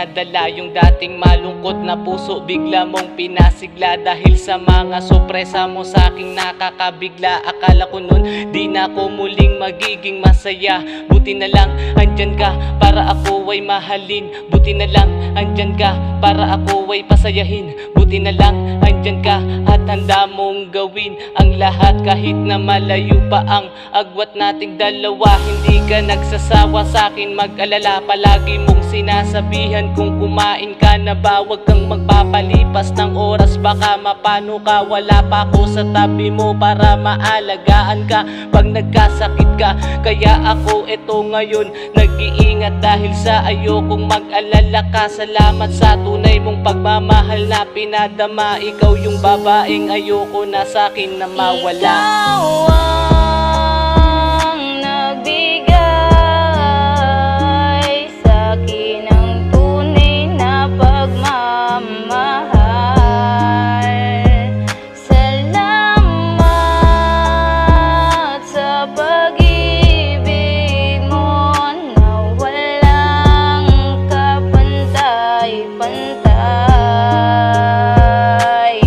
pinadala. Yung dating malungkot na puso bigla mong pinasigla, dahil sa mga sorpresa mo sa aking nakakabigla. Akala ko nun di na ako muling magiging masaya. Buti na lang andyan ka para ako ay mahalin. Buti na lang andyan ka para ako ay pasayahin. Buti na lang andyan ka at handa mong gawin ang lahat kahit na malayo pa ang agwat nating dalawa. Hindi ka nagsasawa sa akin mag-alala, palagi mong sinasabihan kung kumain ka na ba. Huwag kang magpapalipas ng oras, baka mapano ka. Wala pa ako sa tabi mo para maalagaan ka pag nagkasakit ka. Kaya ako eto ngayon nag-iingat dahil sa ayokong mag-alala ka. Salamat sa tunay mong pagmamahal na pinadama. Ikaw yung babaeng ayoko na sa akin na mawala. Ikaw ang nagbigay sa akin ng tunay na pagmamahal. Salamat sa pag-ibig mo na walang kapantay-pantay.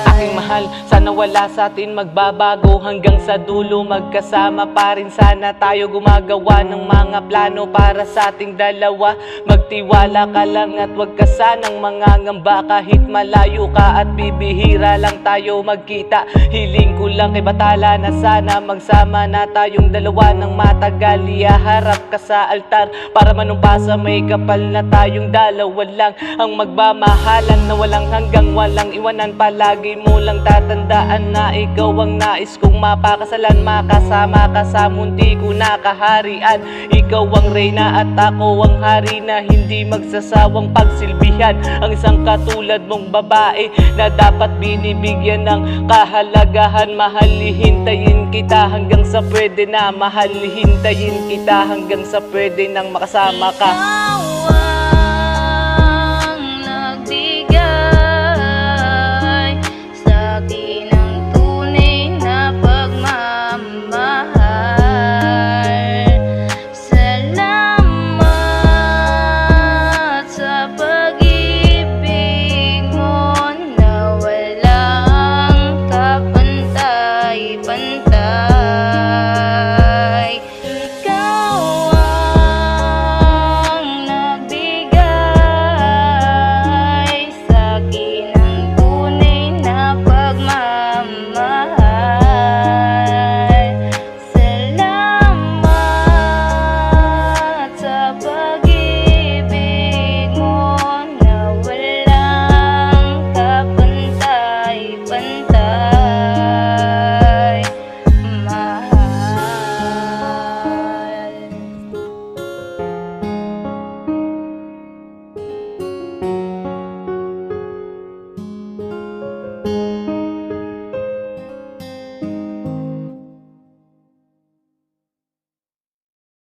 Aking mahal, sana wala sa atin magbabago hanggang sa dulo. Magkasama pa rin sana tayo, gumagawa ng mga plano para sa ating dalawa. Magtiwala ka lang at wag ka sanang mangangamba kahit malayo ka at bibihira lang tayo magkita. Hiling ko lang kay Batala na sana magsama na tayong dalawa ng matagal. Ihaharap ka sa altar para manumpa sa may kapal na tayong dalawa lang ang magmamahalan na walang hanggang walang iwanan. Palagi mo lang tatandaan na ikaw ang nais kong mapakasalan. Makasama ka sa munti ko na kaharian. Ikaw ang reyna at ako ang hari na hindi magsasawang pagsilbihan. Ang isang katulad mong babae na dapat binibigyan ng kahalagahan. Mahal, hihintayin kita hanggang sa pwede na. Mahal, hihintayin kita hanggang sa pwede nang makasama ka.